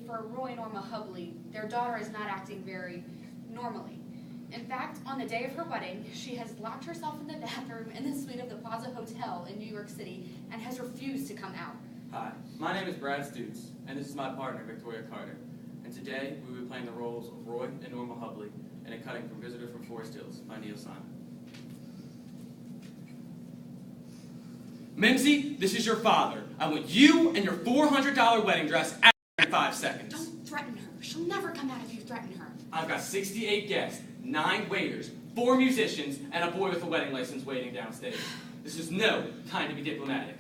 for Roy and Norma Hubley, their daughter is not acting very normally. In fact, on the day of her wedding, she has locked herself in the bathroom in the suite of the Plaza Hotel in New York City and has refused to come out. Hi, my name is Brad Stutes, and this is my partner, Victoria Carter. And today, we will be playing the roles of Roy and Norma Hubley in a cutting from Visitor from Forest Hills by Neil Simon. Mimsy, this is your father. I want you and your $400 wedding dress out in 5 seconds. Don't threaten her. She'll never come out if you threaten her. I've got 68 guests, 9 waiters, 4 musicians, and a boy with a wedding license waiting downstairs. This is no time to be diplomatic.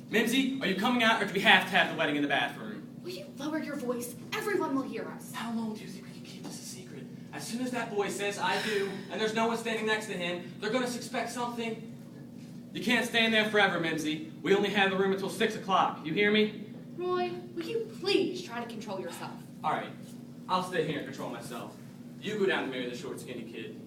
Mimsy, are you coming out, or do we have to have the wedding in the bathroom? Will you lower your voice? Everyone will hear us. How long do you think we can keep this a secret? As soon as that boy says, I do, and there's no one standing next to him, they're going to suspect something. You can't stand there forever, Mimsy. We only have the room until 6 o'clock. You hear me? Roy, will you please try to control yourself? All right. I'll stay here and control myself. You go down to marry the short, skinny kid.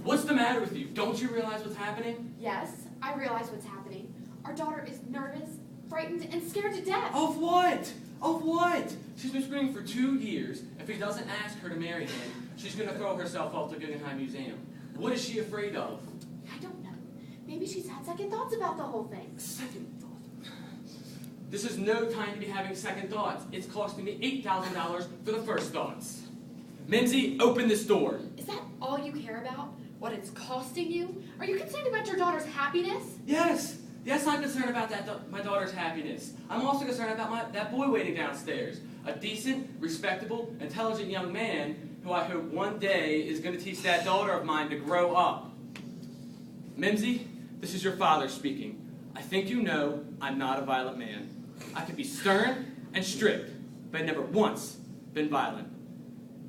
What's the matter with you? Don't you realize what's happening? Yes, I realize what's happening. Our daughter is nervous, frightened, and scared to death. Of what? Of what? She's been screaming for 2 years. If he doesn't ask her to marry him, she's going to throw herself off the Guggenheim Museum. What is she afraid of? I don't know. Maybe she's had second thoughts about the whole thing. Second thought? This is no time to be having second thoughts. It's costing me $8,000 for the first thoughts. Mimsy, open this door. Is that all you care about? What it's costing you? Are you concerned about your daughter's happiness? Yes. Yes, I'm concerned about my daughter's happiness. I'm also concerned about that boy waiting downstairs. A decent, respectable, intelligent young man who I hope one day is going to teach that daughter of mine to grow up. Mimsy, this is your father speaking. I think you know I'm not a violent man. I can be stern and strict, but I've never once been violent.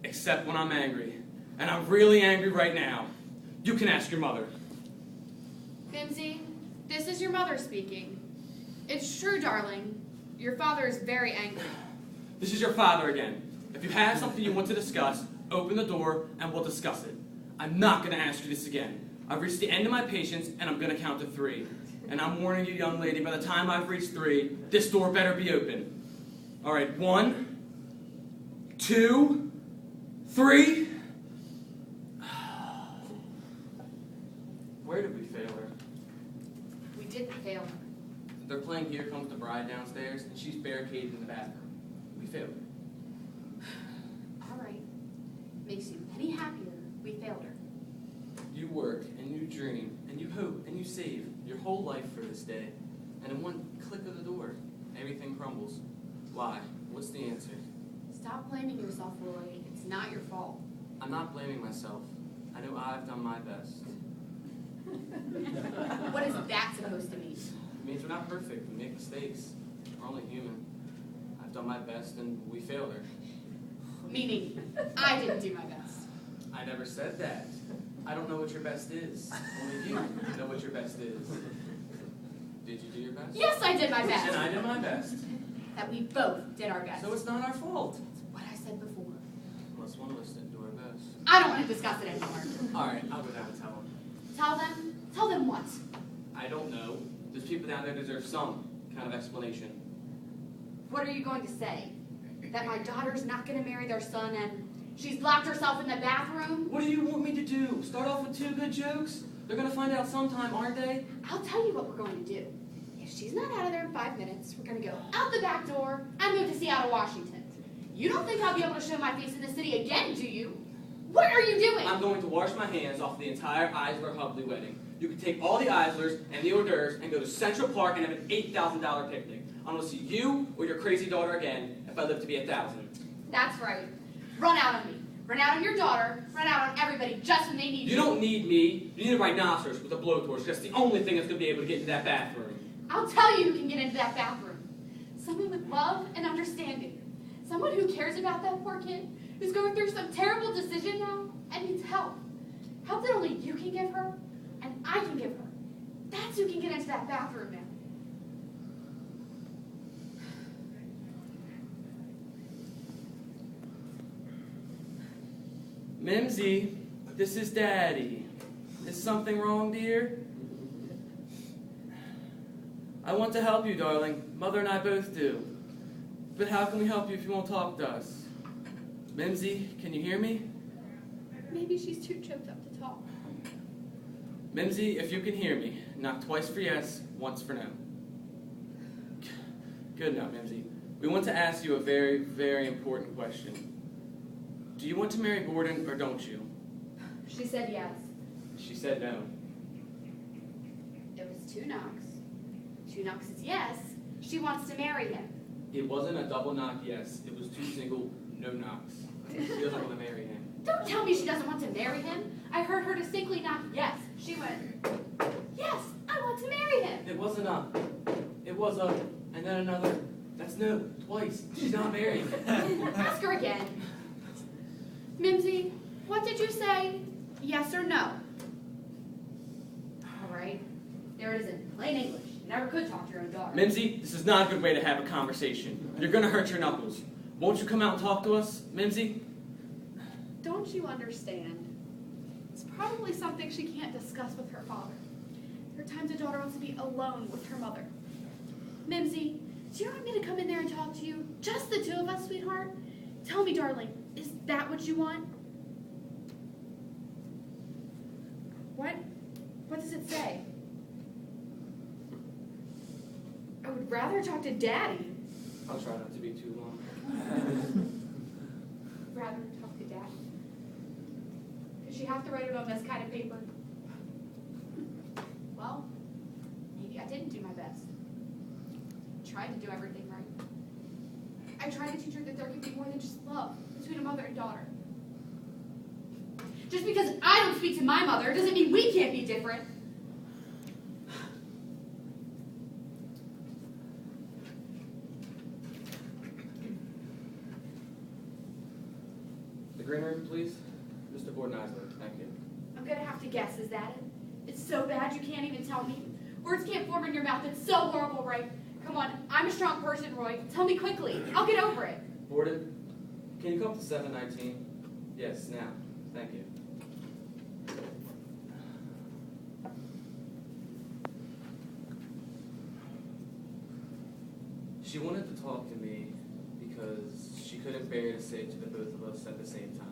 Except when I'm angry. And I'm really angry right now. You can ask your mother. Mimsy, this is your mother speaking. It's true, darling. Your father is very angry. This is your father again. If you have something you want to discuss, open the door and we'll discuss it. I'm not going to ask you this again. I've reached the end of my patience and I'm going to count to 3. And I'm warning you, young lady, by the time I've reached 3, this door better be open. All right, 1, 2, 3. Where did we fail her? We didn't fail her. They're playing Here Comes the Bride downstairs, and she's barricaded in the bathroom. We failed her. All right. Makes you any happier, we failed her. You work, and you dream, and you hope, and you save your whole life for this day. And in one click of the door, everything crumbles. Why? What's the answer? Stop blaming yourself, Roy. It's not your fault. I'm not blaming myself. I know I've done my best. What is that supposed to mean? It means we're not perfect. We make mistakes. We're only human. I've done my best, and we failed her. Meaning, I didn't do my best. I never said that. I don't know what your best is. Only you know what your best is. Did you do your best? Yes, I did my best. And I did my best. That we both did our best. So it's not our fault. That's what I said before. Unless one of us didn't do our best. I don't want to discuss it anymore. All right, I'll go down and tell them. Tell them? Tell them what? I don't know. Those people down there deserve some kind of explanation. What are you going to say? That my daughter's not going to marry their son and she's locked herself in the bathroom? What do you want me to do? Start off with 2 good jokes? They're going to find out sometime, aren't they? I'll tell you what we're going to do. If she's not out of there in 5 minutes, we're going to go out the back door and move to Seattle, Washington. You don't think I'll be able to show my face in the city again, do you? What are you doing? I'm going to wash my hands off the entire Eisler-Hubley wedding. You can take all the Eislers and the hors d'oeuvres and go to Central Park and have an $8,000 picnic. I'm going to see you or your crazy daughter again if I live to be 1,000. That's right. Run out on me. Run out on your daughter. Run out on everybody just when they need you. You don't need me. You need a rhinoceros with a blowtorch. That's the only thing that's going to be able to get into that bathroom. I'll tell you who can get into that bathroom. Someone with love and understanding. Someone who cares about that poor kid who's going through some terrible decision now and needs help. Help that only you can give her and I can give her. That's who can get into that bathroom now. Mimsy, this is Daddy. Is something wrong, dear? I want to help you, darling. Mother and I both do. But how can we help you if you won't talk to us? Mimsy, can you hear me? Maybe she's too choked up to talk. Mimsy, if you can hear me, knock twice for yes, once for no. Good enough, Mimsy. We want to ask you a very, very important question. Do you want to marry Borden or don't you? She said yes. She said no. It was 2 knocks. 2 knocks is yes. She wants to marry him. It wasn't a double knock yes. It was 2 single no knocks. She doesn't want to marry him. Don't tell me she doesn't want to marry him. I heard her distinctly knock yes. She went, yes, I want to marry him. It wasn't a. It was a. And then another. That's no. Twice. She's not marrying him. Ask her again. Mimsy, what did you say? Yes or no? All right. There it is in plain English. You never could talk to your own daughter. Mimsy, this is not a good way to have a conversation. You're going to hurt your knuckles. Won't you come out and talk to us, Mimsy? Don't you understand? It's probably something she can't discuss with her father. There are times a daughter wants to be alone with her mother. Mimsy, do you want me to come in there and talk to you? Just the 2 of us, sweetheart? Tell me, darling, is that what you want? What? What does it say? I would rather talk to Daddy. I'll try not to be too long. Rather talk to Daddy. Does she have to write it on this kind of paper? Well, maybe I didn't do my best. I tried to do everything right. I tried to teach her that there can be more than just love between a mother and daughter. Just because I don't speak to my mother doesn't mean we can't be different. The green room, please. Mr. Borden Eisler, thank you. I'm gonna have to guess, is that it? It's so bad you can't even tell me. Words can't form in your mouth. It's so horrible, right? Come on, I'm a strong person, Roy. Tell me quickly. I'll get over it. Borden, can you come up to 719? Yes, now. Thank you. She wanted to talk to me because she couldn't bear to say it to the both of us at the same time.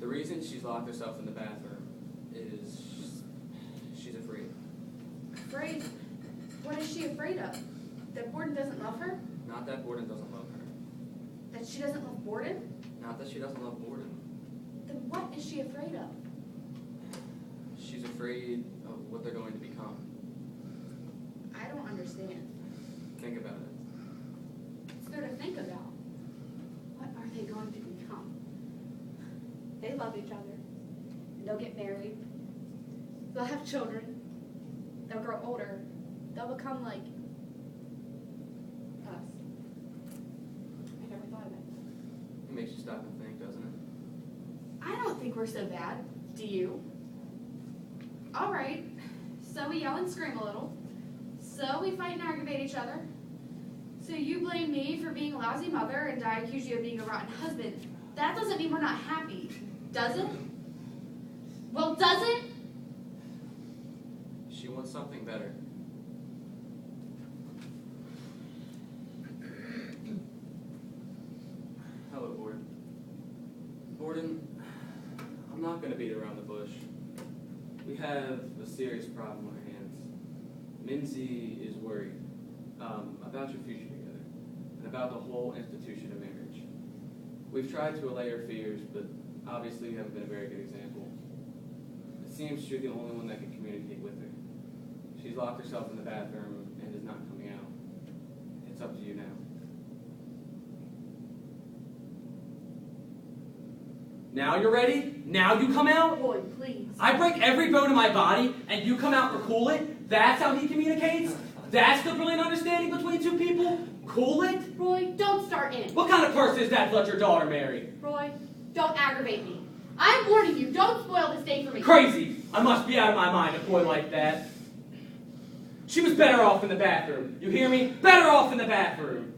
The reason she's locked herself in the bathroom is she's afraid. Afraid? What is she afraid of? That Borden doesn't love her? Not that Borden doesn't love her. That she doesn't love Borden? Not that she doesn't love Borden. Then what is she afraid of? She's afraid of what they're going to become. I don't understand. Think about it. What's there to think about? What are they going to become? They love each other. And they'll get married. They'll have children. They'll grow older. They'll become like us. I never thought of it. It makes you stop and think, doesn't it? I don't think we're so bad. Do you? All right. So we yell and scream a little. So we fight and aggravate each other. So you blame me for being a lousy mother and I accuse you of being a rotten husband. That doesn't mean we're not happy, does it? Well, does it? She wants something better. Hello, Borden. Borden, I'm not going to beat around the bush. We have a serious problem on our hands. Mimsy is worried about your future together and about the whole institution of marriage. We've tried to allay her fears, but obviously you haven't been a very good example. It seems you're the only one that can communicate with her. She's locked herself in the bathroom and is not coming out. It's up to you now. Now you're ready? Now you come out? Boy, please. I break every bone in my body, and you come out to cool it? That's how he communicates? That's the brilliant understanding between 2 people? Cool it? Roy, don't start in. What kind of person is that to let your daughter marry? Roy, don't aggravate me. I'm warning you, don't spoil this day for me. Crazy! I must be out of my mind, a boy like that. She was better off in the bathroom. You hear me? Better off in the bathroom.